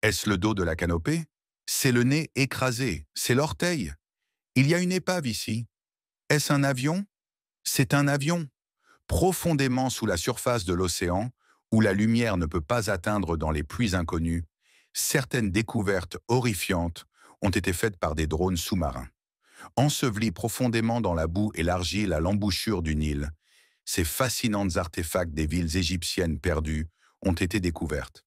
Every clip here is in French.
Est-ce le dos de la canopée? C'est le nez écrasé, c'est l'orteil. Il y a une épave ici. Est-ce un avion? C'est un avion. Profondément sous la surface de l'océan, où la lumière ne peut pas atteindre dans les puits inconnus, certaines découvertes horrifiantes ont été faites par des drones sous-marins. Ensevelis profondément dans la boue et l'argile à l'embouchure du Nil, ces fascinantes artefacts des villes égyptiennes perdues ont été découvertes.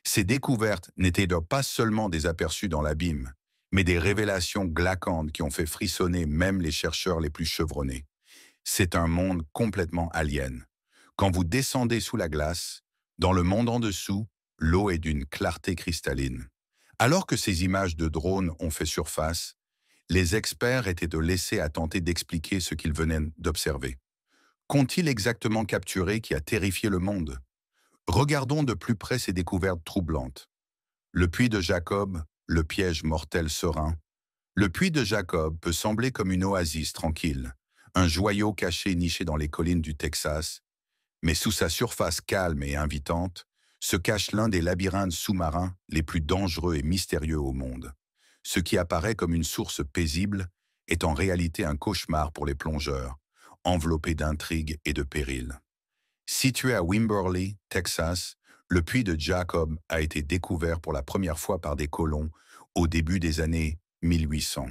Ces découvertes n'étaient donc pas seulement des aperçus dans l'abîme, mais des révélations glaçantes qui ont fait frissonner même les chercheurs les plus chevronnés. C'est un monde complètement alien. Quand vous descendez sous la glace, dans le monde en dessous, l'eau est d'une clarté cristalline. Alors que ces images de drones ont fait surface, les experts étaient laissés à tenter d'expliquer ce qu'ils venaient d'observer. Qu'ont-ils exactement capturé qui a terrifié le monde? Regardons de plus près ces découvertes troublantes. Le puits de Jacob, le piège mortel serein. Le puits de Jacob peut sembler comme une oasis tranquille, un joyau caché niché dans les collines du Texas, mais sous sa surface calme et invitante, se cache l'un des labyrinthes sous-marins les plus dangereux et mystérieux au monde. Ce qui apparaît comme une source paisible est en réalité un cauchemar pour les plongeurs, enveloppé d'intrigues et de périls. Situé à Wimberley, Texas, le puits de Jacob a été découvert pour la première fois par des colons au début des années 1800.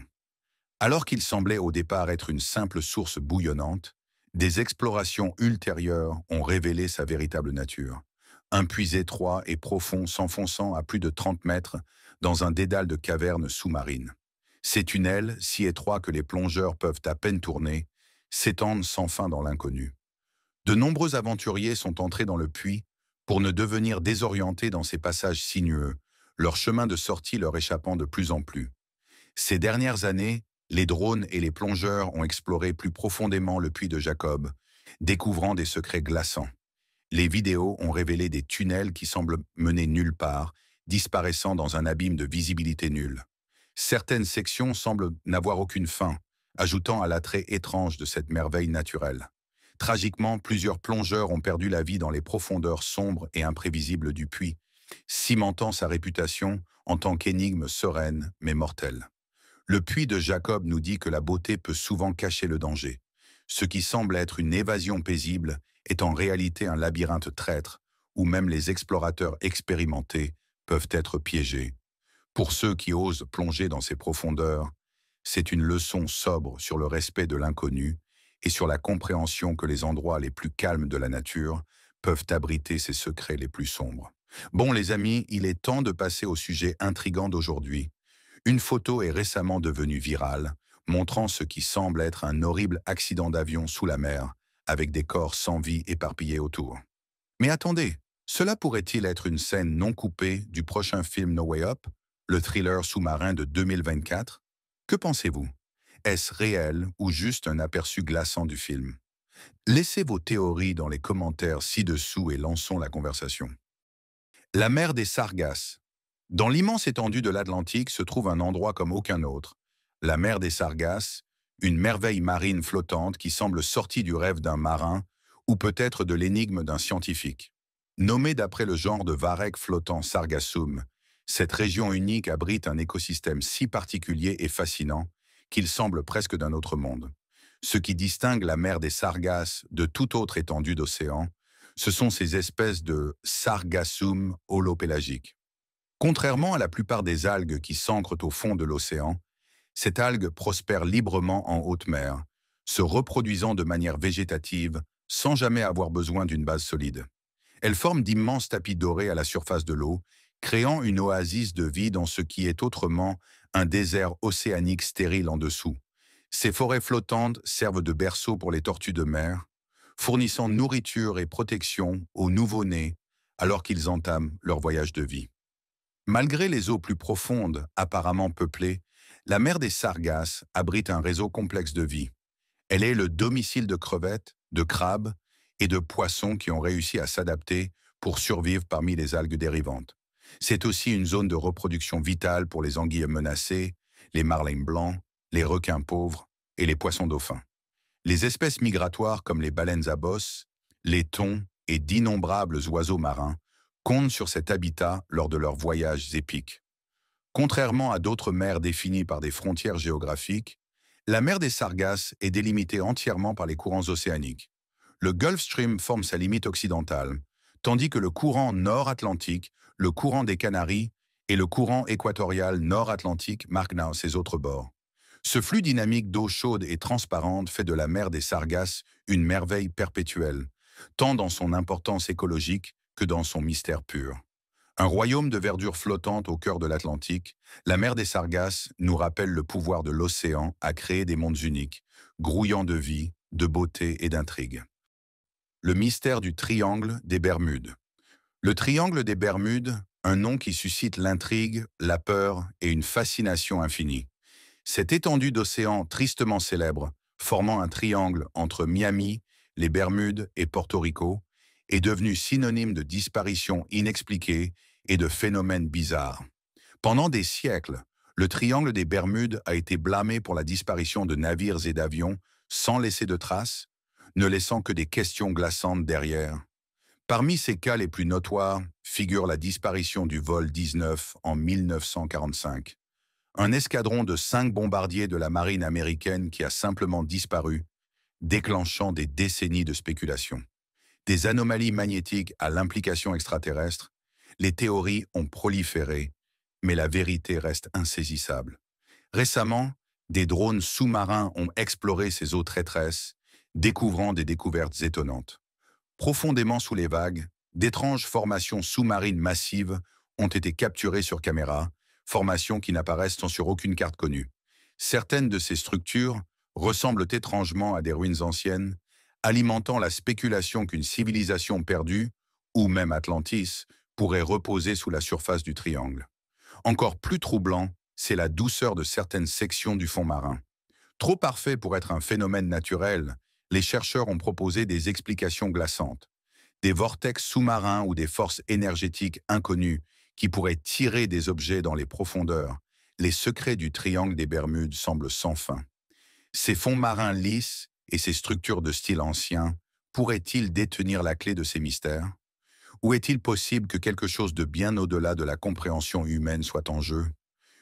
Alors qu'il semblait au départ être une simple source bouillonnante, des explorations ultérieures ont révélé sa véritable nature. Un puits étroit et profond s'enfonçant à plus de 30 mètres dans un dédale de cavernes sous-marines. Ces tunnels, si étroits que les plongeurs peuvent à peine tourner, s'étendent sans fin dans l'inconnu. De nombreux aventuriers sont entrés dans le puits pour ne devenir désorientés dans ces passages sinueux, leur chemin de sortie leur échappant de plus en plus. Ces dernières années, les drones et les plongeurs ont exploré plus profondément le puits de Jacob, découvrant des secrets glaçants. Les vidéos ont révélé des tunnels qui semblent mener nulle part, disparaissant dans un abîme de visibilité nulle. Certaines sections semblent n'avoir aucune fin, ajoutant à l'attrait étrange de cette merveille naturelle. Tragiquement, plusieurs plongeurs ont perdu la vie dans les profondeurs sombres et imprévisibles du puits, cimentant sa réputation en tant qu'énigme sereine mais mortelle. Le puits de Jacob nous dit que la beauté peut souvent cacher le danger. Ce qui semble être une évasion paisible est en réalité un labyrinthe traître, où même les explorateurs expérimentés peuvent être piégés. Pour ceux qui osent plonger dans ces profondeurs, c'est une leçon sobre sur le respect de l'inconnu et sur la compréhension que les endroits les plus calmes de la nature peuvent abriter ses secrets les plus sombres. Bon les amis, il est temps de passer au sujet intrigant d'aujourd'hui. Une photo est récemment devenue virale, montrant ce qui semble être un horrible accident d'avion sous la mer, avec des corps sans vie éparpillés autour. Mais attendez, cela pourrait-il être une scène non coupée du prochain film No Way Up, le thriller sous-marin de 2024? Que pensez-vous? Est-ce réel ou juste un aperçu glaçant du film? Laissez vos théories dans les commentaires ci-dessous et lançons la conversation. La mer des Sargasses. Dans l'immense étendue de l'Atlantique se trouve un endroit comme aucun autre, la mer des Sargasses, une merveille marine flottante qui semble sortie du rêve d'un marin ou peut-être de l'énigme d'un scientifique. Nommée d'après le genre de varech flottant Sargassum, cette région unique abrite un écosystème si particulier et fascinant qu'il semble presque d'un autre monde. Ce qui distingue la mer des Sargasses de toute autre étendue d'océan, ce sont ces espèces de Sargassum holopélagiques. Contrairement à la plupart des algues qui s'ancrent au fond de l'océan, cette algue prospère librement en haute mer, se reproduisant de manière végétative sans jamais avoir besoin d'une base solide. Elle forme d'immenses tapis dorés à la surface de l'eau, créant une oasis de vie dans ce qui est autrement un désert océanique stérile en dessous. Ces forêts flottantes servent de berceau pour les tortues de mer, fournissant nourriture et protection aux nouveau-nés alors qu'ils entament leur voyage de vie. Malgré les eaux plus profondes, apparemment peuplées, la mer des Sargasses abrite un réseau complexe de vie. Elle est le domicile de crevettes, de crabes et de poissons qui ont réussi à s'adapter pour survivre parmi les algues dérivantes. C'est aussi une zone de reproduction vitale pour les anguilles menacées, les marlins blancs, les requins pauvres et les poissons dauphins. Les espèces migratoires comme les baleines à bosse, les thons et d'innombrables oiseaux marins comptent sur cet habitat lors de leurs voyages épiques. Contrairement à d'autres mers définies par des frontières géographiques, la mer des Sargasses est délimitée entièrement par les courants océaniques. Le Gulf Stream forme sa limite occidentale, tandis que le courant nord-atlantique, le courant des Canaries et le courant équatorial nord-atlantique marquent ses autres bords. Ce flux dynamique d'eau chaude et transparente fait de la mer des Sargasses une merveille perpétuelle, tant dans son importance écologique que dans son mystère pur. Un royaume de verdure flottante au cœur de l'Atlantique, la mer des Sargasses nous rappelle le pouvoir de l'océan à créer des mondes uniques, grouillant de vie, de beauté et d'intrigue. Le mystère du triangle des Bermudes. Le triangle des Bermudes, un nom qui suscite l'intrigue, la peur et une fascination infinie. Cette étendue d'océan tristement célèbre, formant un triangle entre Miami, les Bermudes et Porto Rico, est devenu synonyme de disparition inexpliquée et de phénomènes bizarres. Pendant des siècles, le triangle des Bermudes a été blâmé pour la disparition de navires et d'avions sans laisser de traces, ne laissant que des questions glaçantes derrière. Parmi ces cas les plus notoires figure la disparition du vol 19 en 1945. Un escadron de 5 bombardiers de la marine américaine qui a simplement disparu, déclenchant des décennies de spéculation. Des anomalies magnétiques à l'implication extraterrestre, les théories ont proliféré, mais la vérité reste insaisissable. Récemment, des drones sous-marins ont exploré ces eaux traîtresses, découvrant des découvertes étonnantes. Profondément sous les vagues, d'étranges formations sous-marines massives ont été capturées sur caméra, formations qui n'apparaissent sur aucune carte connue. Certaines de ces structures ressemblent étrangement à des ruines anciennes, alimentant la spéculation qu'une civilisation perdue, ou même Atlantis, pourrait reposer sous la surface du triangle. Encore plus troublant, c'est la douceur de certaines sections du fond marin. Trop parfait pour être un phénomène naturel, les chercheurs ont proposé des explications glaçantes. Des vortex sous-marins ou des forces énergétiques inconnues qui pourraient tirer des objets dans les profondeurs. Les secrets du triangle des Bermudes semblent sans fin. Ces fonds marins lisses et ces structures de style ancien pourraient-ils détenir la clé de ces mystères? Ou est-il possible que quelque chose de bien au-delà de la compréhension humaine soit en jeu?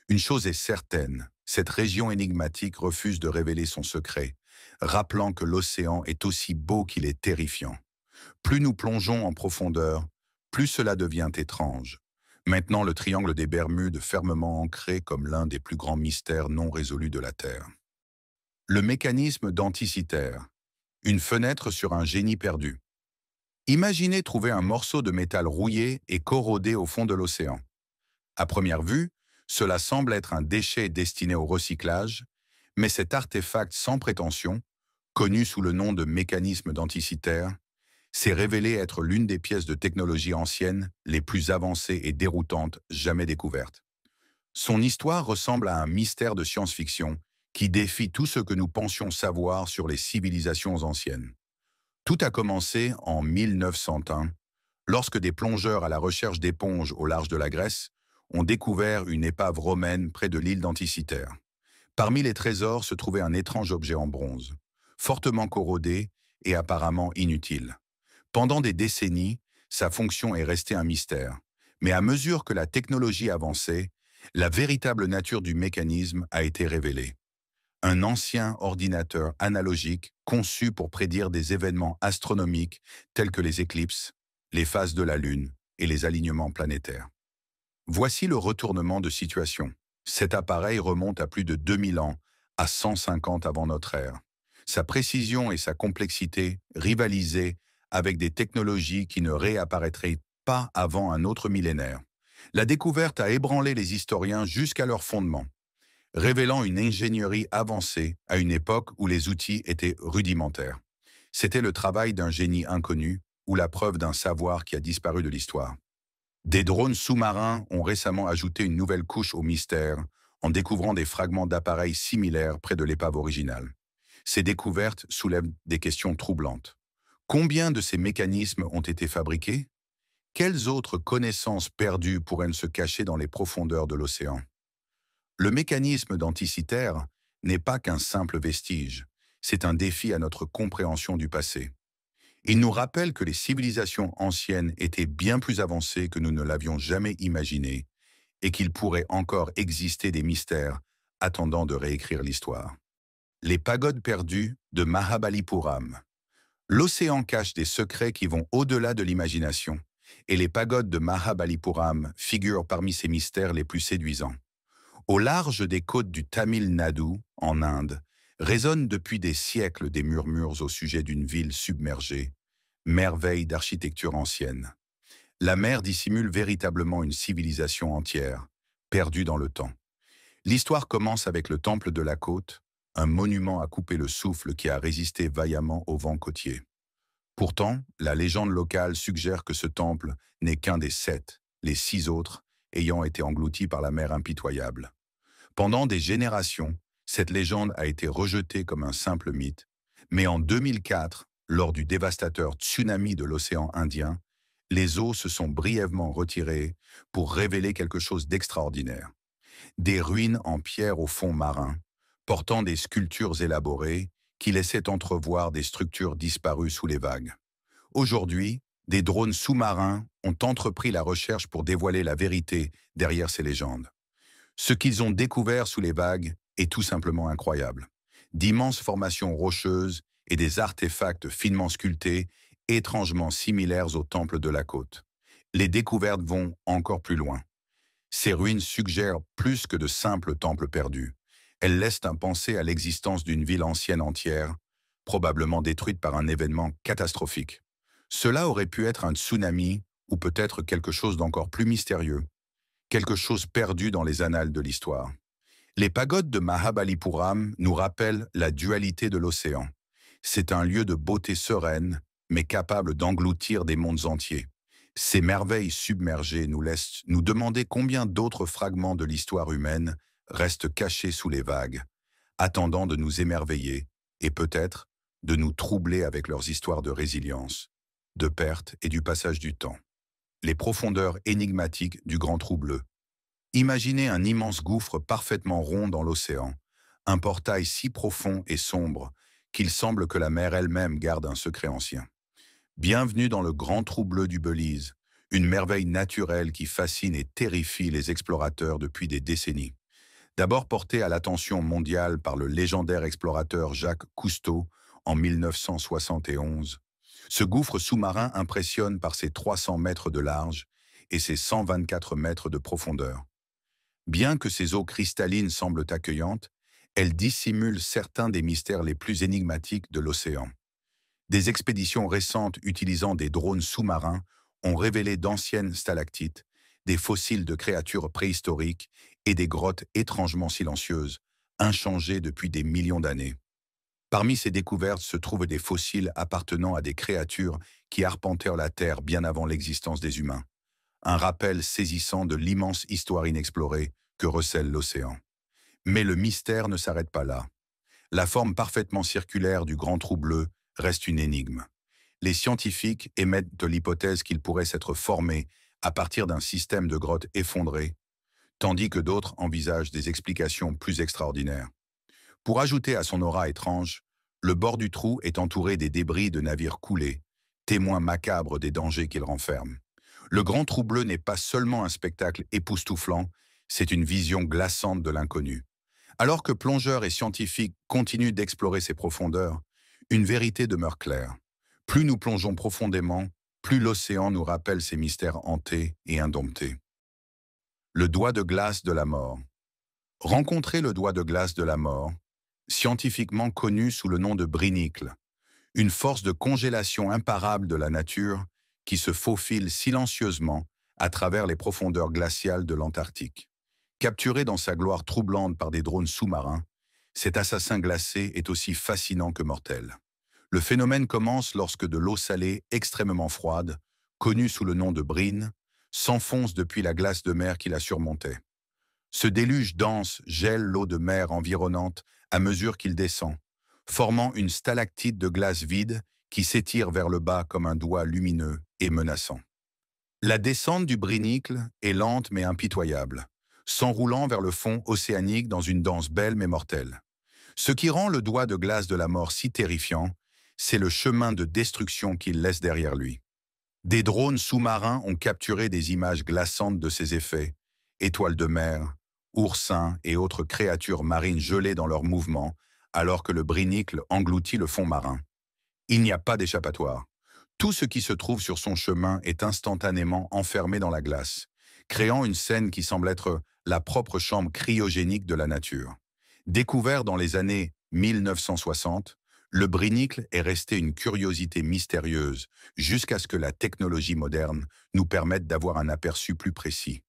Une chose est certaine, cette région énigmatique refuse de révéler son secret, rappelant que l'océan est aussi beau qu'il est terrifiant. Plus nous plongeons en profondeur, plus cela devient étrange. Maintenant, le triangle des Bermudes fermement ancré comme l'un des plus grands mystères non résolus de la Terre. Le mécanisme d'Anticythère, une fenêtre sur un génie perdu. Imaginez trouver un morceau de métal rouillé et corrodé au fond de l'océan. À première vue, cela semble être un déchet destiné au recyclage, mais cet artefact sans prétention, connu sous le nom de mécanisme d'Anticythère, s'est révélé être l'une des pièces de technologie ancienne les plus avancées et déroutantes jamais découvertes. Son histoire ressemble à un mystère de science-fiction qui défie tout ce que nous pensions savoir sur les civilisations anciennes. Tout a commencé en 1901, lorsque des plongeurs à la recherche d'éponges au large de la Grèce ont découvert une épave romaine près de l'île d'Anticythère. Parmi les trésors se trouvait un étrange objet en bronze, fortement corrodé et apparemment inutile. Pendant des décennies, sa fonction est restée un mystère, mais à mesure que la technologie avançait, la véritable nature du mécanisme a été révélée. Un ancien ordinateur analogique conçu pour prédire des événements astronomiques tels que les éclipses, les phases de la Lune et les alignements planétaires. Voici le retournement de situation. Cet appareil remonte à plus de 2000 ans, à 150 avant notre ère. Sa précision et sa complexité rivalisaient avec des technologies qui ne réapparaîtraient pas avant un autre millénaire. La découverte a ébranlé les historiens jusqu'à leur fondement, révélant une ingénierie avancée à une époque où les outils étaient rudimentaires. C'était le travail d'un génie inconnu ou la preuve d'un savoir qui a disparu de l'histoire. Des drones sous-marins ont récemment ajouté une nouvelle couche au mystère en découvrant des fragments d'appareils similaires près de l'épave originale. Ces découvertes soulèvent des questions troublantes. Combien de ces mécanismes ont été fabriqués? Quelles autres connaissances perdues pourraient se cacher dans les profondeurs de l'océan? Le mécanisme d'Anticythère n'est pas qu'un simple vestige, c'est un défi à notre compréhension du passé. Il nous rappelle que les civilisations anciennes étaient bien plus avancées que nous ne l'avions jamais imaginé et qu'il pourrait encore exister des mystères attendant de réécrire l'histoire. Les pagodes perdues de Mahabalipuram. L'océan cache des secrets qui vont au-delà de l'imagination, et les pagodes de Mahabalipuram figurent parmi ces mystères les plus séduisants. Au large des côtes du Tamil Nadu, en Inde, résonnent depuis des siècles des murmures au sujet d'une ville submergée, merveille d'architecture ancienne. La mer dissimule véritablement une civilisation entière, perdue dans le temps. L'histoire commence avec le temple de la côte, un monument à couper le souffle qui a résisté vaillamment au vent côtier. Pourtant, la légende locale suggère que ce temple n'est qu'un des 7, les 6 autres, ayant été engloutis par la mer impitoyable. Pendant des générations, cette légende a été rejetée comme un simple mythe, mais en 2004, lors du dévastateur tsunami de l'océan Indien, les eaux se sont brièvement retirées pour révéler quelque chose d'extraordinaire. Des ruines en pierre au fond marin, portant des sculptures élaborées qui laissaient entrevoir des structures disparues sous les vagues. Aujourd'hui, des drones sous-marins ont entrepris la recherche pour dévoiler la vérité derrière ces légendes. Ce qu'ils ont découvert sous les vagues est tout simplement incroyable. D'immenses formations rocheuses et des artefacts finement sculptés, étrangement similaires aux temples de la côte. Les découvertes vont encore plus loin. Ces ruines suggèrent plus que de simples temples perdus. Elles laissent un penser à l'existence d'une ville ancienne entière, probablement détruite par un événement catastrophique. Cela aurait pu être un tsunami ou peut-être quelque chose d'encore plus mystérieux, quelque chose perdu dans les annales de l'histoire. Les pagodes de Mahabalipuram nous rappellent la dualité de l'océan. C'est un lieu de beauté sereine, mais capable d'engloutir des mondes entiers. Ces merveilles submergées nous laissent nous demander combien d'autres fragments de l'histoire humaine restent cachés sous les vagues, attendant de nous émerveiller et peut-être de nous troubler avec leurs histoires de résilience, de perte et du passage du temps. Les profondeurs énigmatiques du Grand Trou bleu. Imaginez un immense gouffre parfaitement rond dans l'océan, un portail si profond et sombre qu'il semble que la mer elle-même garde un secret ancien. Bienvenue dans le Grand Trou bleu du Belize, une merveille naturelle qui fascine et terrifie les explorateurs depuis des décennies. D'abord porté à l'attention mondiale par le légendaire explorateur Jacques Cousteau en 1971, ce gouffre sous-marin impressionne par ses 300 mètres de large et ses 124 mètres de profondeur. Bien que ses eaux cristallines semblent accueillantes, elles dissimulent certains des mystères les plus énigmatiques de l'océan. Des expéditions récentes utilisant des drones sous-marins ont révélé d'anciennes stalactites, des fossiles de créatures préhistoriques et des grottes étrangement silencieuses, inchangées depuis des millions d'années. Parmi ces découvertes se trouvent des fossiles appartenant à des créatures qui arpentèrent la Terre bien avant l'existence des humains. Un rappel saisissant de l'immense histoire inexplorée que recèle l'océan. Mais le mystère ne s'arrête pas là. La forme parfaitement circulaire du Grand Trou bleu reste une énigme. Les scientifiques émettent de l'hypothèse qu'il pourrait s'être formé à partir d'un système de grottes effondrées, tandis que d'autres envisagent des explications plus extraordinaires. Pour ajouter à son aura étrange, le bord du trou est entouré des débris de navires coulés, témoins macabres des dangers qu'il renferme. Le Grand Trou bleu n'est pas seulement un spectacle époustouflant, c'est une vision glaçante de l'inconnu. Alors que plongeurs et scientifiques continuent d'explorer ses profondeurs, une vérité demeure claire. Plus nous plongeons profondément, plus l'océan nous rappelle ses mystères hantés et indomptés. Le doigt de glace de la mort. Rencontrer le doigt de glace de la mort, scientifiquement connu sous le nom de brinicle, une force de congélation imparable de la nature qui se faufile silencieusement à travers les profondeurs glaciales de l'Antarctique. Capturé dans sa gloire troublante par des drones sous-marins, cet assassin glacé est aussi fascinant que mortel. Le phénomène commence lorsque de l'eau salée extrêmement froide, connue sous le nom de brine, s'enfonce depuis la glace de mer qui la surmontait. Ce déluge dense gèle l'eau de mer environnante à mesure qu'il descend, formant une stalactite de glace vide qui s'étire vers le bas comme un doigt lumineux et menaçant. La descente du brinicle est lente mais impitoyable, s'enroulant vers le fond océanique dans une danse belle mais mortelle. Ce qui rend le doigt de glace de la mort si terrifiant, c'est le chemin de destruction qu'il laisse derrière lui. Des drones sous-marins ont capturé des images glaçantes de ces effets, étoiles de mer, oursins et autres créatures marines gelées dans leurs mouvements, alors que le brinicle engloutit le fond marin. Il n'y a pas d'échappatoire. Tout ce qui se trouve sur son chemin est instantanément enfermé dans la glace, créant une scène qui semble être la propre chambre cryogénique de la nature. Découvert dans les années 1960, le brinicle est resté une curiosité mystérieuse jusqu'à ce que la technologie moderne nous permette d'avoir un aperçu plus précis.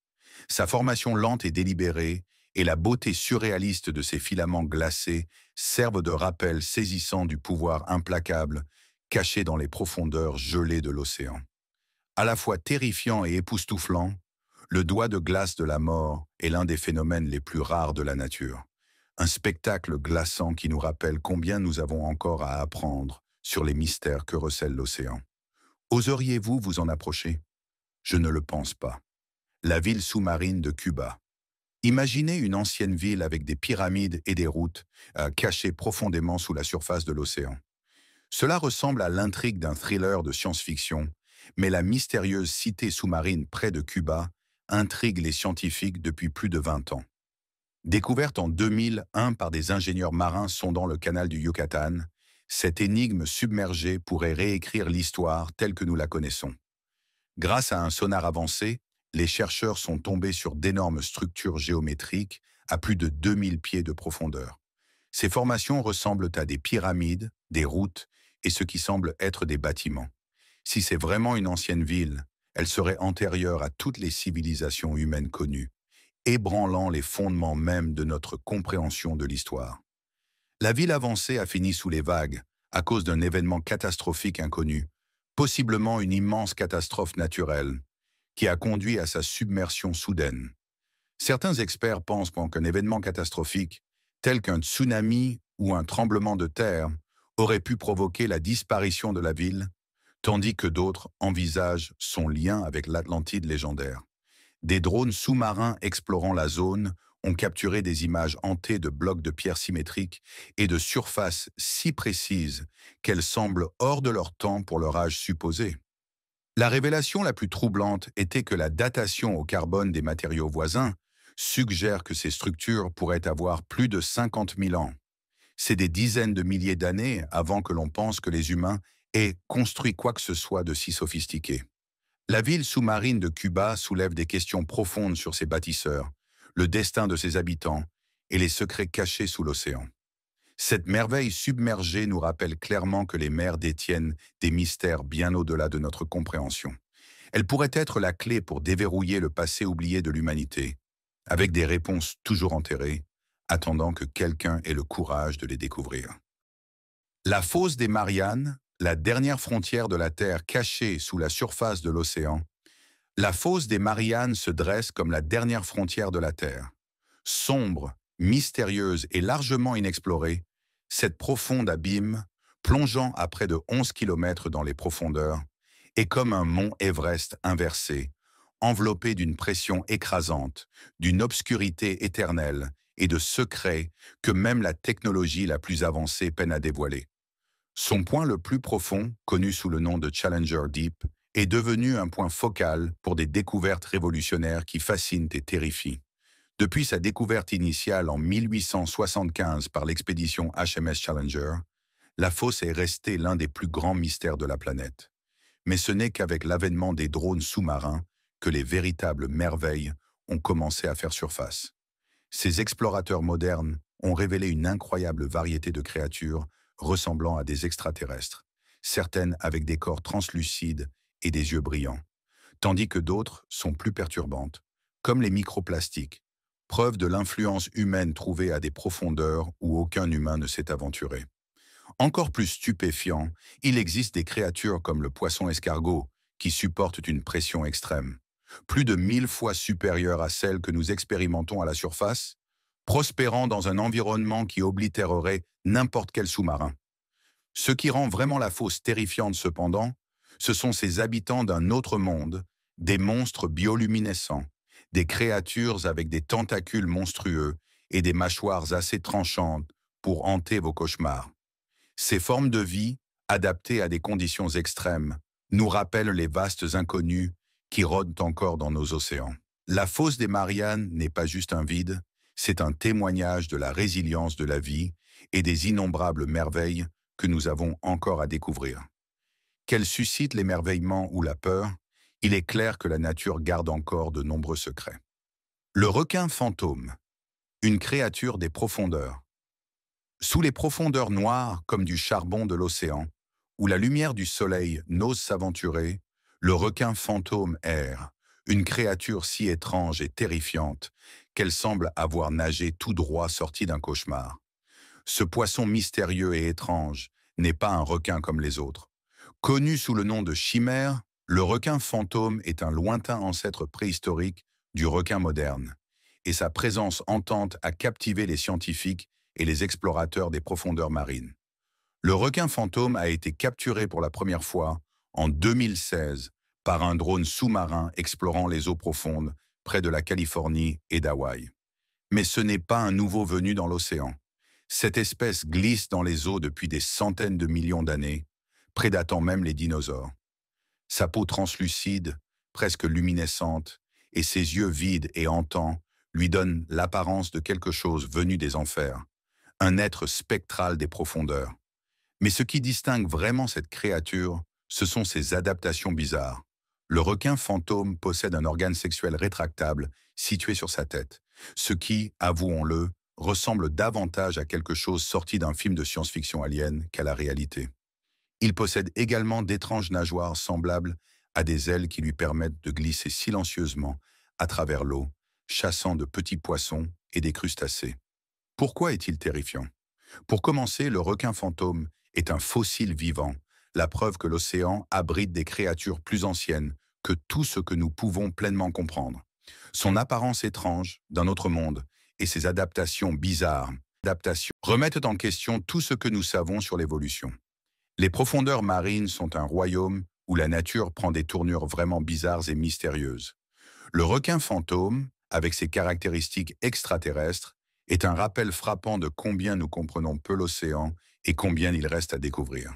Sa formation lente et délibérée et la beauté surréaliste de ses filaments glacés servent de rappel saisissant du pouvoir implacable caché dans les profondeurs gelées de l'océan. À la fois terrifiant et époustouflant, le doigt de glace de la mort est l'un des phénomènes les plus rares de la nature. Un spectacle glaçant qui nous rappelle combien nous avons encore à apprendre sur les mystères que recèle l'océan. Oseriez-vous vous en approcher? Je ne le pense pas. La ville sous-marine de Cuba. Imaginez une ancienne ville avec des pyramides et des routes cachées profondément sous la surface de l'océan. Cela ressemble à l'intrigue d'un thriller de science-fiction, mais la mystérieuse cité sous-marine près de Cuba intrigue les scientifiques depuis plus de 20 ans. Découverte en 2001 par des ingénieurs marins sondant le canal du Yucatan, cette énigme submergée pourrait réécrire l'histoire telle que nous la connaissons. Grâce à un sonar avancé, les chercheurs sont tombés sur d'énormes structures géométriques à plus de 2000 pieds de profondeur. Ces formations ressemblent à des pyramides, des routes et ce qui semble être des bâtiments. Si c'est vraiment une ancienne ville, elle serait antérieure à toutes les civilisations humaines connues, ébranlant les fondements même de notre compréhension de l'histoire. La ville avancée a fini sous les vagues à cause d'un événement catastrophique inconnu, possiblement une immense catastrophe naturelle, qui a conduit à sa submersion soudaine. Certains experts pensent qu'un événement catastrophique, tel qu'un tsunami ou un tremblement de terre, aurait pu provoquer la disparition de la ville, tandis que d'autres envisagent son lien avec l'Atlantide légendaire. Des drones sous-marins explorant la zone ont capturé des images hantées de blocs de pierre symétriques et de surfaces si précises qu'elles semblent hors de leur temps pour leur âge supposé. La révélation la plus troublante était que la datation au carbone des matériaux voisins suggère que ces structures pourraient avoir plus de 50 000 ans. C'est des dizaines de milliers d'années avant que l'on pense que les humains aient construit quoi que ce soit de si sophistiqué. La ville sous-marine de Cuba soulève des questions profondes sur ses bâtisseurs, le destin de ses habitants et les secrets cachés sous l'océan. Cette merveille submergée nous rappelle clairement que les mers détiennent des mystères bien au-delà de notre compréhension. Elle pourrait être la clé pour déverrouiller le passé oublié de l'humanité, avec des réponses toujours enterrées, attendant que quelqu'un ait le courage de les découvrir. La fosse des Mariannes, la dernière frontière de la Terre cachée sous la surface de l'océan, la fosse des Mariannes se dresse comme la dernière frontière de la Terre. Sombre, mystérieuse et largement inexplorée, cette profonde abîme, plongeant à près de 11 kilomètres dans les profondeurs, est comme un mont Everest inversé, enveloppé d'une pression écrasante, d'une obscurité éternelle et de secrets que même la technologie la plus avancée peine à dévoiler. Son point le plus profond, connu sous le nom de Challenger Deep, est devenu un point focal pour des découvertes révolutionnaires qui fascinent et terrifient. Depuis sa découverte initiale en 1875 par l'expédition HMS Challenger, la fosse est restée l'un des plus grands mystères de la planète. Mais ce n'est qu'avec l'avènement des drones sous-marins que les véritables merveilles ont commencé à faire surface. Ces explorateurs modernes ont révélé une incroyable variété de créatures ressemblant à des extraterrestres, certaines avec des corps translucides et des yeux brillants, tandis que d'autres sont plus perturbantes, comme les microplastiques, preuve de l'influence humaine trouvée à des profondeurs où aucun humain ne s'est aventuré. Encore plus stupéfiant, il existe des créatures comme le poisson escargot qui supportent une pression extrême, plus de 1000 fois supérieure à celle que nous expérimentons à la surface, prospérant dans un environnement qui oblitérerait n'importe quel sous-marin. Ce qui rend vraiment la fosse terrifiante cependant, ce sont ces habitants d'un autre monde, des monstres bioluminescents, des créatures avec des tentacules monstrueux et des mâchoires assez tranchantes pour hanter vos cauchemars. Ces formes de vie, adapté à des conditions extrêmes, nous rappelle les vastes inconnus qui rôdent encore dans nos océans. La fosse des Mariannes n'est pas juste un vide, c'est un témoignage de la résilience de la vie et des innombrables merveilles que nous avons encore à découvrir. Qu'elle suscite l'émerveillement ou la peur, il est clair que la nature garde encore de nombreux secrets. Le requin fantôme, une créature des profondeurs. Sous les profondeurs noires comme du charbon de l'océan, où la lumière du soleil n'ose s'aventurer, le requin fantôme erre, une créature si étrange et terrifiante qu'elle semble avoir nagé tout droit sorti d'un cauchemar. Ce poisson mystérieux et étrange n'est pas un requin comme les autres. Connu sous le nom de chimère, le requin fantôme est un lointain ancêtre préhistorique du requin moderne, et sa présence hantante a captivé les scientifiques et les explorateurs des profondeurs marines. Le requin fantôme a été capturé pour la première fois en 2016 par un drone sous-marin explorant les eaux profondes près de la Californie et d'Hawaï. Mais ce n'est pas un nouveau venu dans l'océan. Cette espèce glisse dans les eaux depuis des centaines de millions d'années, prédatant même les dinosaures. Sa peau translucide, presque luminescente, et ses yeux vides et hantants lui donnent l'apparence de quelque chose venu des enfers, un être spectral des profondeurs. Mais ce qui distingue vraiment cette créature, ce sont ses adaptations bizarres. Le requin fantôme possède un organe sexuel rétractable situé sur sa tête, ce qui, avouons-le, ressemble davantage à quelque chose sorti d'un film de science-fiction alien qu'à la réalité. Il possède également d'étranges nageoires semblables à des ailes qui lui permettent de glisser silencieusement à travers l'eau, chassant de petits poissons et des crustacés. Pourquoi est-il terrifiant? Pour commencer, le requin fantôme est un fossile vivant, la preuve que l'océan abrite des créatures plus anciennes que tout ce que nous pouvons pleinement comprendre. Son apparence étrange, d'un autre monde, et ses adaptations bizarres, remettent en question tout ce que nous savons sur l'évolution. Les profondeurs marines sont un royaume où la nature prend des tournures vraiment bizarres et mystérieuses. Le requin fantôme, avec ses caractéristiques extraterrestres, est un rappel frappant de combien nous comprenons peu l'océan et combien il reste à découvrir.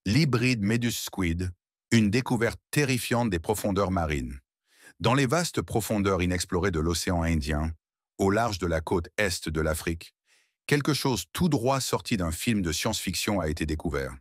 L'hybride Meduse squid, une découverte terrifiante des profondeurs marines. Dans les vastes profondeurs inexplorées de l'océan Indien, au large de la côte est de l'Afrique, quelque chose tout droit sorti d'un film de science-fiction a été découvert.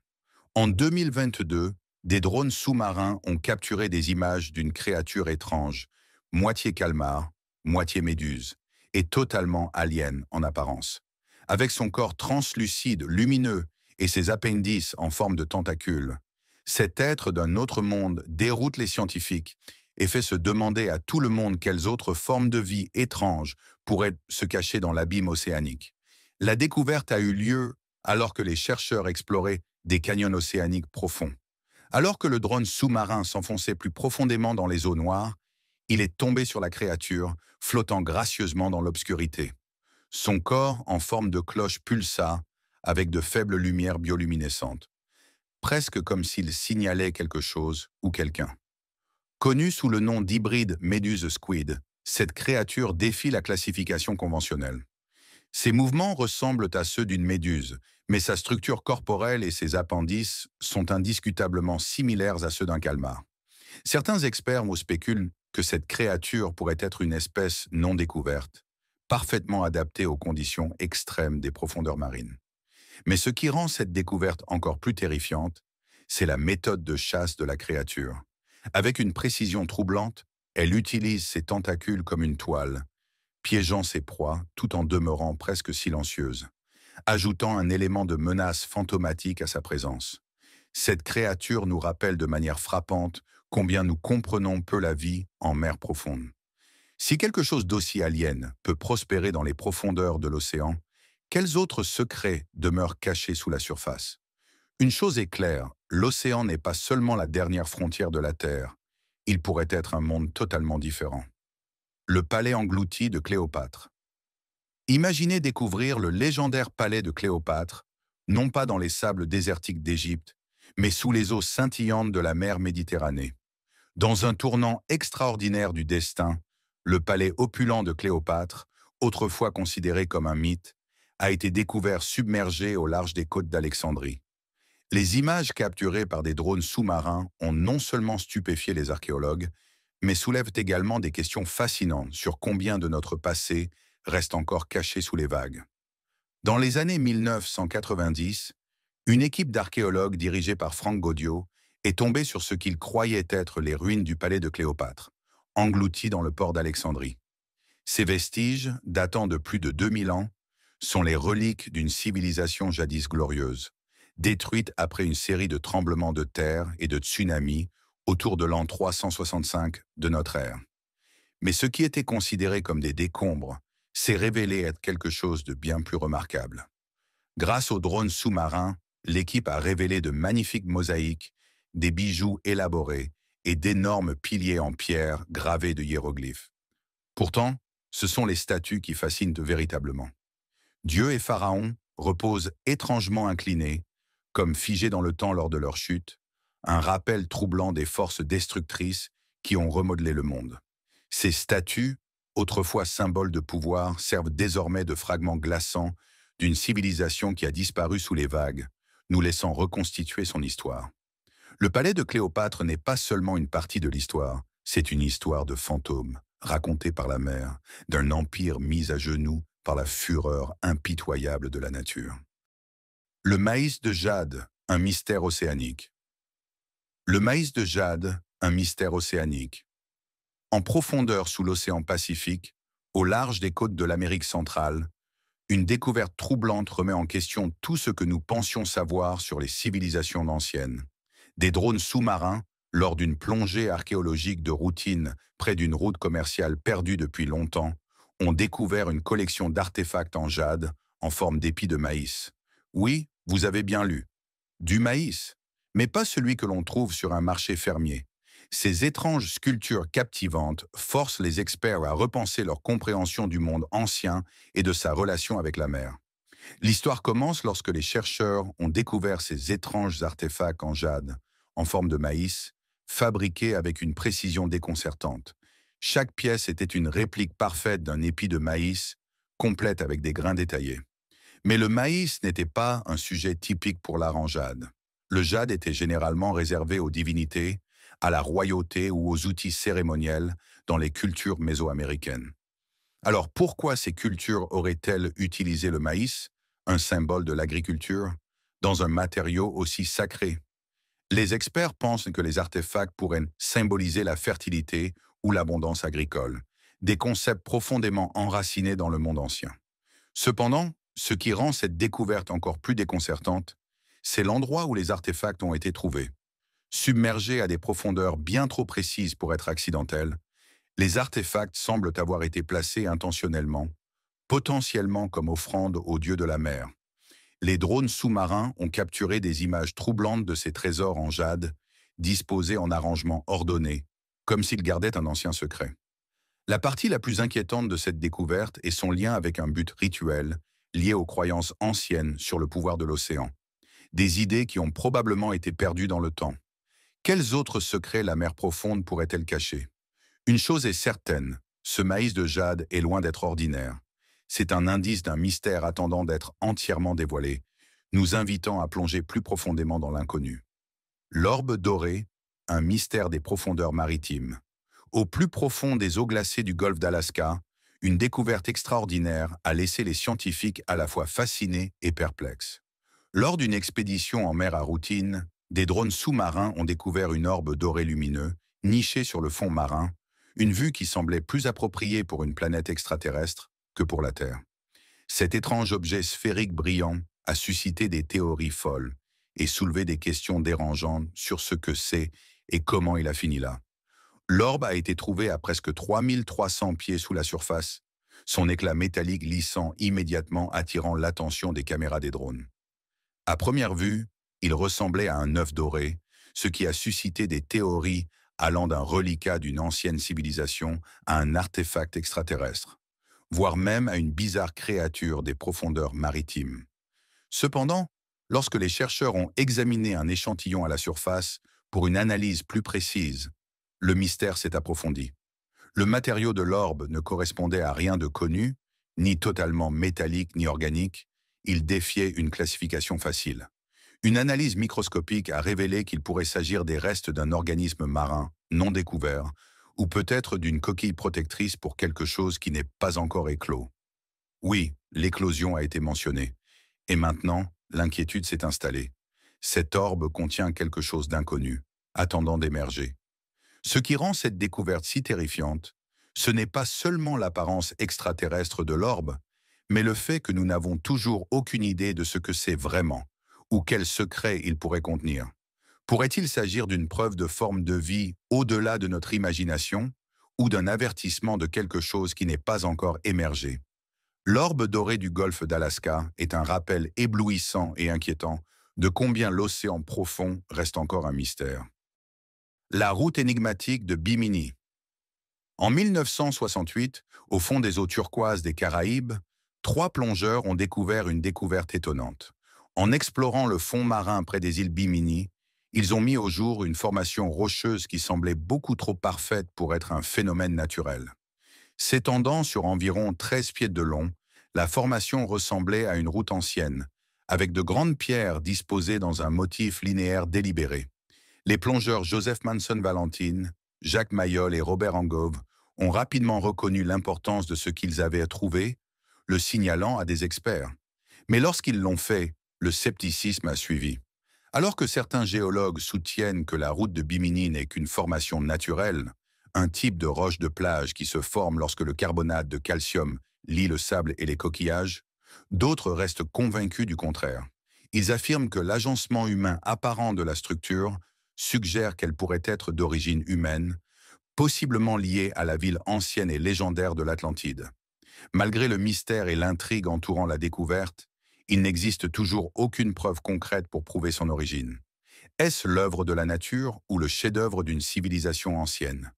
En 2022, des drones sous-marins ont capturé des images d'une créature étrange, moitié calmar, moitié méduse, et totalement alien en apparence. Avec son corps translucide, lumineux, et ses appendices en forme de tentacules, cet être d'un autre monde déroute les scientifiques et fait se demander à tout le monde quelles autres formes de vie étranges pourraient se cacher dans l'abîme océanique. La découverte a eu lieu alors que les chercheurs exploraient des canyons océaniques profonds. Alors que le drone sous-marin s'enfonçait plus profondément dans les eaux noires, il est tombé sur la créature, flottant gracieusement dans l'obscurité. Son corps, en forme de cloche, pulsa, avec de faibles lumières bioluminescentes, presque comme s'il signalait quelque chose ou quelqu'un. Connue sous le nom d'hybride Meduse squid, cette créature défie la classification conventionnelle. Ses mouvements ressemblent à ceux d'une méduse, mais sa structure corporelle et ses appendices sont indiscutablement similaires à ceux d'un calmar. Certains experts spéculent que cette créature pourrait être une espèce non découverte, parfaitement adaptée aux conditions extrêmes des profondeurs marines. Mais ce qui rend cette découverte encore plus terrifiante, c'est la méthode de chasse de la créature. Avec une précision troublante, elle utilise ses tentacules comme une toile, piégeant ses proies tout en demeurant presque silencieuse, ajoutant un élément de menace fantomatique à sa présence. Cette créature nous rappelle de manière frappante combien nous comprenons peu la vie en mer profonde. Si quelque chose d'aussi alien peut prospérer dans les profondeurs de l'océan, quels autres secrets demeurent cachés sous la surface? Une chose est claire, l'océan n'est pas seulement la dernière frontière de la Terre, il pourrait être un monde totalement différent. Le palais englouti de Cléopâtre. Imaginez découvrir le légendaire palais de Cléopâtre, non pas dans les sables désertiques d'Égypte, mais sous les eaux scintillantes de la mer Méditerranée. Dans un tournant extraordinaire du destin, le palais opulent de Cléopâtre, autrefois considéré comme un mythe, a été découvert submergé au large des côtes d'Alexandrie. Les images capturées par des drones sous-marins ont non seulement stupéfié les archéologues, mais soulèvent également des questions fascinantes sur combien de notre passé reste encore caché sous les vagues. Dans les années 1990, une équipe d'archéologues dirigée par Frank Gaudio est tombée sur ce qu'ils croyaient être les ruines du palais de Cléopâtre, englouties dans le port d'Alexandrie. Ces vestiges, datant de plus de 2000 ans, sont les reliques d'une civilisation jadis glorieuse, détruite après une série de tremblements de terre et de tsunamis autour de l'an 365 de notre ère. Mais ce qui était considéré comme des décombres s'est révélé être quelque chose de bien plus remarquable. Grâce aux drones sous-marins, l'équipe a révélé de magnifiques mosaïques, des bijoux élaborés et d'énormes piliers en pierre gravés de hiéroglyphes. Pourtant, ce sont les statues qui fascinent véritablement. Dieu et Pharaon reposent étrangement inclinés, comme figés dans le temps lors de leur chute, un rappel troublant des forces destructrices qui ont remodelé le monde. Ces statues, autrefois symboles de pouvoir, servent désormais de fragments glaçants d'une civilisation qui a disparu sous les vagues, nous laissant reconstituer son histoire. Le palais de Cléopâtre n'est pas seulement une partie de l'histoire, c'est une histoire de fantômes, racontée par la mer, d'un empire mis à genoux par la fureur impitoyable de la nature. Le maïs de Jade, un mystère océanique. Le maïs de Jade, un mystère océanique. En profondeur sous l'océan Pacifique, au large des côtes de l'Amérique centrale, une découverte troublante remet en question tout ce que nous pensions savoir sur les civilisations anciennes. Des drones sous-marins, lors d'une plongée archéologique de routine près d'une route commerciale perdue depuis longtemps, ont découvert une collection d'artefacts en jade en forme d'épis de maïs. Oui, vous avez bien lu. Du maïs, mais pas celui que l'on trouve sur un marché fermier. Ces étranges sculptures captivantes forcent les experts à repenser leur compréhension du monde ancien et de sa relation avec la mer. L'histoire commence lorsque les chercheurs ont découvert ces étranges artefacts en jade, en forme de maïs, fabriqués avec une précision déconcertante. Chaque pièce était une réplique parfaite d'un épi de maïs, complète avec des grains détaillés. Mais le maïs n'était pas un sujet typique pour l'art en jade. Le jade était généralement réservé aux divinités, à la royauté ou aux outils cérémoniels dans les cultures mésoaméricaines. Alors pourquoi ces cultures auraient-elles utilisé le maïs, un symbole de l'agriculture, dans un matériau aussi sacré? Les experts pensent que les artefacts pourraient symboliser la fertilité ou l'abondance agricole, des concepts profondément enracinés dans le monde ancien. Cependant, ce qui rend cette découverte encore plus déconcertante, c'est l'endroit où les artefacts ont été trouvés. Submergés à des profondeurs bien trop précises pour être accidentelles, les artefacts semblent avoir été placés intentionnellement, potentiellement comme offrande aux dieux de la mer. Les drones sous-marins ont capturé des images troublantes de ces trésors en jade, disposés en arrangements ordonnés, comme s'ils gardaient un ancien secret. La partie la plus inquiétante de cette découverte est son lien avec un but rituel, lié aux croyances anciennes sur le pouvoir de l'océan. Des idées qui ont probablement été perdues dans le temps. Quels autres secrets la mer profonde pourrait-elle cacher? Une chose est certaine, ce maïs de jade est loin d'être ordinaire. C'est un indice d'un mystère attendant d'être entièrement dévoilé, nous invitant à plonger plus profondément dans l'inconnu. L'orbe doré, un mystère des profondeurs maritimes. Au plus profond des eaux glacées du golfe d'Alaska, une découverte extraordinaire a laissé les scientifiques à la fois fascinés et perplexes. Lors d'une expédition en mer à routine, des drones sous-marins ont découvert une orbe dorée lumineux, nichée sur le fond marin, une vue qui semblait plus appropriée pour une planète extraterrestre que pour la Terre. Cet étrange objet sphérique brillant a suscité des théories folles et soulevé des questions dérangeantes sur ce que c'est et comment il a fini là. L'orbe a été trouvé à presque 3300 pieds sous la surface, son éclat métallique glissant immédiatement attirant l'attention des caméras des drones. À première vue, il ressemblait à un œuf doré, ce qui a suscité des théories allant d'un reliquat d'une ancienne civilisation à un artefact extraterrestre, voire même à une bizarre créature des profondeurs maritimes. Cependant, lorsque les chercheurs ont examiné un échantillon à la surface pour une analyse plus précise, le mystère s'est approfondi. Le matériau de l'orbe ne correspondait à rien de connu, ni totalement métallique ni organique, il défiait une classification facile. Une analyse microscopique a révélé qu'il pourrait s'agir des restes d'un organisme marin non découvert, ou peut-être d'une coquille protectrice pour quelque chose qui n'est pas encore éclos. Oui, l'éclosion a été mentionnée. Et maintenant, l'inquiétude s'est installée. Cette orbe contient quelque chose d'inconnu, attendant d'émerger. Ce qui rend cette découverte si terrifiante, ce n'est pas seulement l'apparence extraterrestre de l'orbe, mais le fait que nous n'avons toujours aucune idée de ce que c'est vraiment, ou quel secret il pourrait contenir. Pourrait-il s'agir d'une preuve de forme de vie au-delà de notre imagination, ou d'un avertissement de quelque chose qui n'est pas encore émergé? L'orbe dorée du golfe d'Alaska est un rappel éblouissant et inquiétant de combien l'océan profond reste encore un mystère. La route énigmatique de Bimini. En 1968, au fond des eaux turquoises des Caraïbes, 3 plongeurs ont découvert une découverte étonnante. En explorant le fond marin près des îles Bimini, ils ont mis au jour une formation rocheuse qui semblait beaucoup trop parfaite pour être un phénomène naturel. S'étendant sur environ 13 pieds de long, la formation ressemblait à une route ancienne, avec de grandes pierres disposées dans un motif linéaire délibéré. Les plongeurs Joseph Manson-Valentine, Jacques Mayol et Robert Angove ont rapidement reconnu l'importance de ce qu'ils avaient trouvé, le signalant à des experts. Mais lorsqu'ils l'ont fait, le scepticisme a suivi. Alors que certains géologues soutiennent que la route de Bimini n'est qu'une formation naturelle, un type de roche de plage qui se forme lorsque le carbonate de calcium lie le sable et les coquillages, d'autres restent convaincus du contraire. Ils affirment que l'agencement humain apparent de la structure suggère qu'elle pourrait être d'origine humaine, possiblement liée à la ville ancienne et légendaire de l'Atlantide. Malgré le mystère et l'intrigue entourant la découverte, il n'existe toujours aucune preuve concrète pour prouver son origine. Est-ce l'œuvre de la nature ou le chef-d'œuvre d'une civilisation ancienne?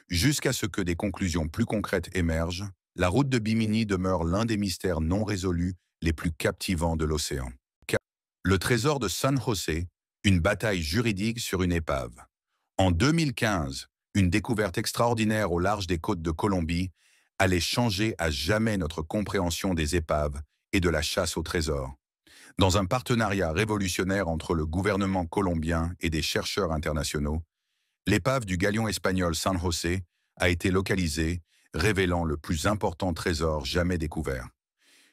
Jusqu'à ce que des conclusions plus concrètes émergent, la route de Bimini demeure l'un des mystères non résolus les plus captivants de l'océan. Le trésor de San José, une bataille juridique sur une épave. En 2015, une découverte extraordinaire au large des côtes de Colombie allait changer à jamais notre compréhension des épaves et de la chasse au trésor. Dans un partenariat révolutionnaire entre le gouvernement colombien et des chercheurs internationaux, l'épave du galion espagnol San José a été localisée, révélant le plus important trésor jamais découvert.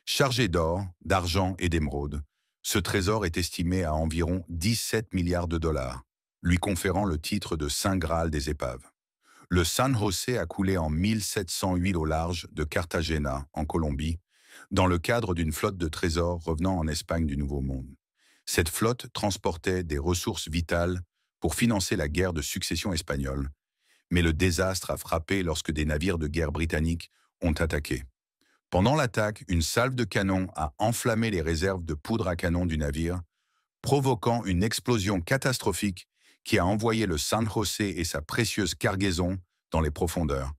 Chargé d'or, d'argent et d'émeraudes, ce trésor est estimé à environ 17 milliards de dollars, lui conférant le titre de Saint Graal des épaves. Le San José a coulé en 1708 au large de Cartagena, en Colombie, dans le cadre d'une flotte de trésors revenant en Espagne du Nouveau Monde. Cette flotte transportait des ressources vitales pour financer la guerre de succession espagnole, mais le désastre a frappé lorsque des navires de guerre britanniques ont attaqué. Pendant l'attaque, une salve de canon a enflammé les réserves de poudre à canon du navire, provoquant une explosion catastrophique qui a envoyé le San José et sa précieuse cargaison dans les profondeurs,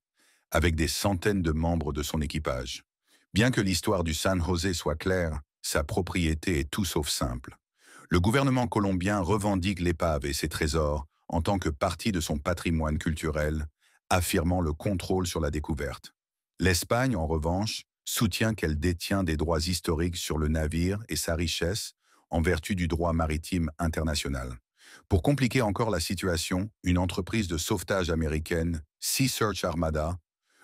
avec des centaines de membres de son équipage. Bien que l'histoire du San José soit claire, sa propriété est tout sauf simple. Le gouvernement colombien revendique l'épave et ses trésors en tant que partie de son patrimoine culturel, affirmant le contrôle sur la découverte. L'Espagne, en revanche, soutient qu'elle détient des droits historiques sur le navire et sa richesse en vertu du droit maritime international. Pour compliquer encore la situation, une entreprise de sauvetage américaine, Sea Search Armada,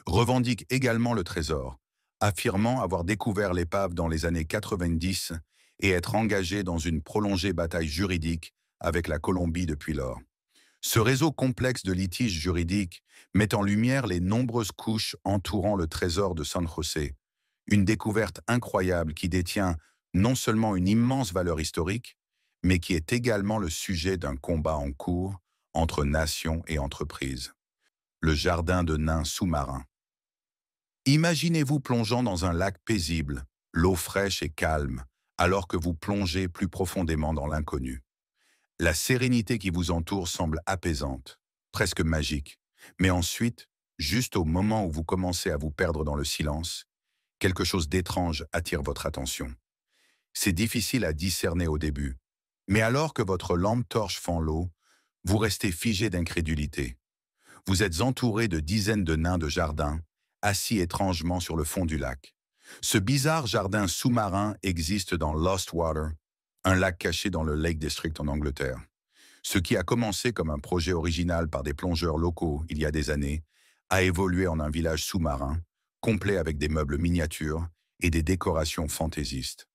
revendique également le trésor, affirmant avoir découvert l'épave dans les années 90 et être engagée dans une prolongée bataille juridique avec la Colombie depuis lors. Ce réseau complexe de litiges juridiques met en lumière les nombreuses couches entourant le trésor de San José, une découverte incroyable qui détient non seulement une immense valeur historique, mais qui est également le sujet d'un combat en cours entre nations et entreprises. Le jardin de nains sous-marins. Imaginez-vous plongeant dans un lac paisible, l'eau fraîche et calme, alors que vous plongez plus profondément dans l'inconnu. La sérénité qui vous entoure semble apaisante, presque magique, mais ensuite, juste au moment où vous commencez à vous perdre dans le silence, quelque chose d'étrange attire votre attention. C'est difficile à discerner au début, mais alors que votre lampe torche fend l'eau, vous restez figé d'incrédulité. Vous êtes entouré de dizaines de nains de jardin, assis étrangement sur le fond du lac. Ce bizarre jardin sous-marin existe dans Lost Water, un lac caché dans le Lake District en Angleterre. Ce qui a commencé comme un projet original par des plongeurs locaux il y a des années, a évolué en un village sous-marin, complet avec des meubles miniatures et des décorations fantaisistes.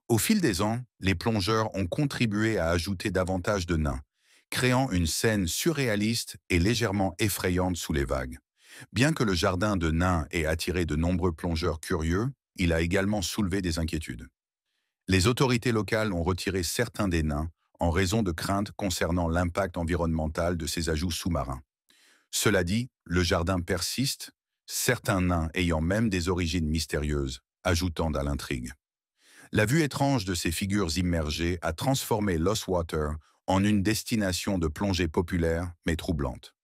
Au fil des ans, les plongeurs ont contribué à ajouter davantage de nains, créant une scène surréaliste et légèrement effrayante sous les vagues. Bien que le jardin de nains ait attiré de nombreux plongeurs curieux, il a également soulevé des inquiétudes. Les autorités locales ont retiré certains des nains en raison de craintes concernant l'impact environnemental de ces ajouts sous-marins. Cela dit, le jardin persiste, certains nains ayant même des origines mystérieuses, ajoutant à l'intrigue. La vue étrange de ces figures immergées a transformé Lost Water en une destination de plongée populaire mais troublante.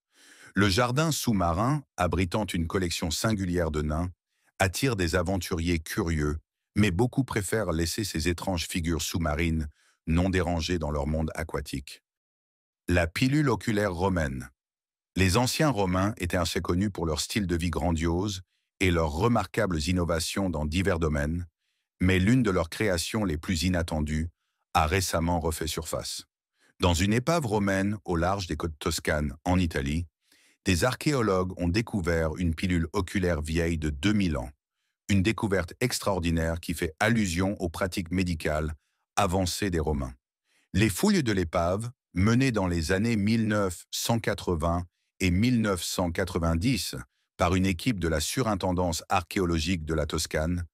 Le jardin sous-marin, abritant une collection singulière de nains, attire des aventuriers curieux, mais beaucoup préfèrent laisser ces étranges figures sous-marines non dérangées dans leur monde aquatique. La pilule oculaire romaine. Les anciens Romains étaient assez connus pour leur style de vie grandiose et leurs remarquables innovations dans divers domaines, mais l'une de leurs créations les plus inattendues a récemment refait surface. Dans une épave romaine au large des côtes toscanes, en Italie, des archéologues ont découvert une pilule oculaire vieille de 2000 ans, une découverte extraordinaire qui fait allusion aux pratiques médicales avancées des Romains. Les fouilles de l'épave, menées dans les années 1980 et 1990 par une équipe de la surintendance archéologique de la Toscane,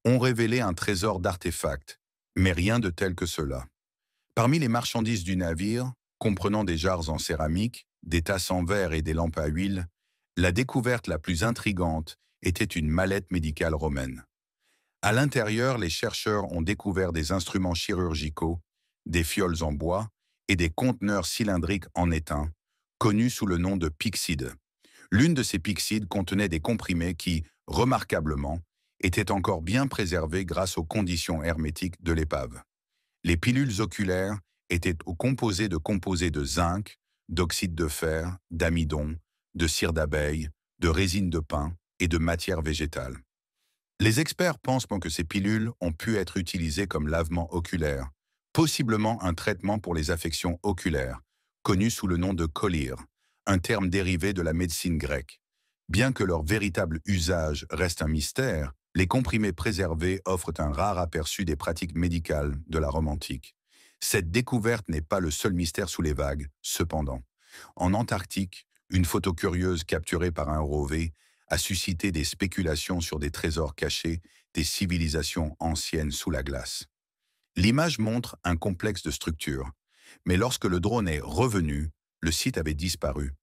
ont révélé un trésor d'artefacts, mais rien de tel que cela. Parmi les marchandises du navire, comprenant des jarres en céramique, des tasses en verre et des lampes à huile, la découverte la plus intrigante était une mallette médicale romaine. À l'intérieur, les chercheurs ont découvert des instruments chirurgicaux, des fioles en bois et des conteneurs cylindriques en étain, connus sous le nom de pyxides. L'une de ces pyxides contenait des comprimés qui, remarquablement, étaient encore bien préservés grâce aux conditions hermétiques de l'épave. Les pilules oculaires étaient composées de zinc, d'oxyde de fer, d'amidon, de cire d'abeille, de résine de pin et de matière végétale. Les experts pensent que ces pilules ont pu être utilisées comme lavement oculaire, possiblement un traitement pour les affections oculaires, connu sous le nom de cholyre, un terme dérivé de la médecine grecque. Bien que leur véritable usage reste un mystère, les comprimés préservés offrent un rare aperçu des pratiques médicales de la Rome antique. Cette découverte n'est pas le seul mystère sous les vagues, cependant. En Antarctique, une photo curieuse capturée par un ROV a suscité des spéculations sur des trésors cachés des civilisations anciennes sous la glace. L'image montre un complexe de structures, mais lorsque le drone est revenu, le site avait disparu.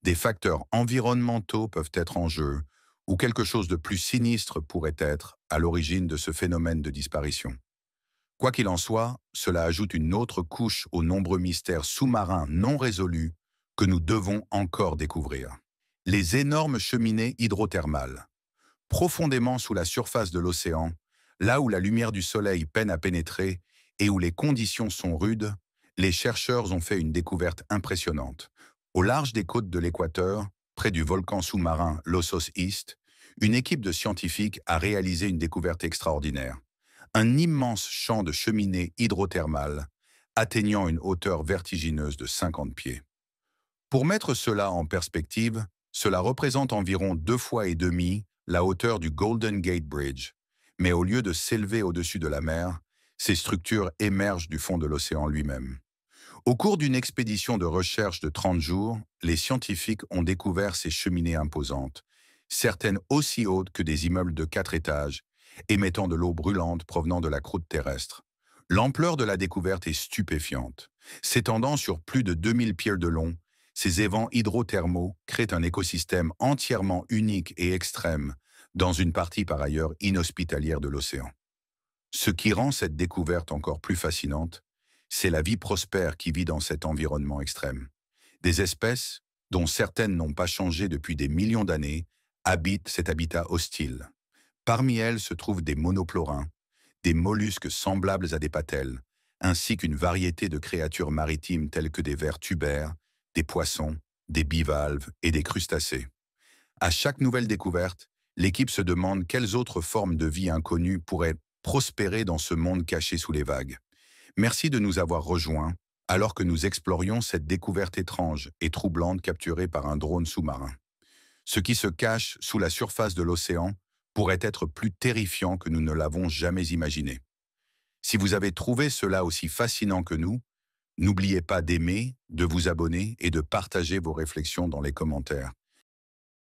Des facteurs environnementaux peuvent être en jeu, ou quelque chose de plus sinistre pourrait être à l'origine de ce phénomène de disparition. Quoi qu'il en soit, cela ajoute une autre couche aux nombreux mystères sous-marins non résolus que nous devons encore découvrir. Les énormes cheminées hydrothermales. Profondément sous la surface de l'océan, là où la lumière du soleil peine à pénétrer et où les conditions sont rudes, les chercheurs ont fait une découverte impressionnante. Au large des côtes de l'Équateur, près du volcan sous-marin Lossos East, une équipe de scientifiques a réalisé une découverte extraordinaire. Un immense champ de cheminées hydrothermales, atteignant une hauteur vertigineuse de 50 pieds. Pour mettre cela en perspective, cela représente environ 2,5 fois la hauteur du Golden Gate Bridge, mais au lieu de s'élever au-dessus de la mer, ces structures émergent du fond de l'océan lui-même. Au cours d'une expédition de recherche de 30 jours, les scientifiques ont découvert ces cheminées imposantes, certaines aussi hautes que des immeubles de 4 étages, émettant de l'eau brûlante provenant de la croûte terrestre. L'ampleur de la découverte est stupéfiante. S'étendant sur plus de 2000 pieds de long, ces évents hydrothermaux créent un écosystème entièrement unique et extrême dans une partie par ailleurs inhospitalière de l'océan. Ce qui rend cette découverte encore plus fascinante, c'est la vie prospère qui vit dans cet environnement extrême. Des espèces, dont certaines n'ont pas changé depuis des millions d'années, habitent cet habitat hostile. Parmi elles se trouvent des monoplorins, des mollusques semblables à des patelles, ainsi qu'une variété de créatures maritimes telles que des vers tubaires, des poissons, des bivalves et des crustacés. À chaque nouvelle découverte, l'équipe se demande quelles autres formes de vie inconnues pourraient prospérer dans ce monde caché sous les vagues. Merci de nous avoir rejoints alors que nous explorions cette découverte étrange et troublante capturée par un drone sous-marin. Ce qui se cache sous la surface de l'océan pourrait être plus terrifiant que nous ne l'avons jamais imaginé. Si vous avez trouvé cela aussi fascinant que nous, n'oubliez pas d'aimer, de vous abonner et de partager vos réflexions dans les commentaires.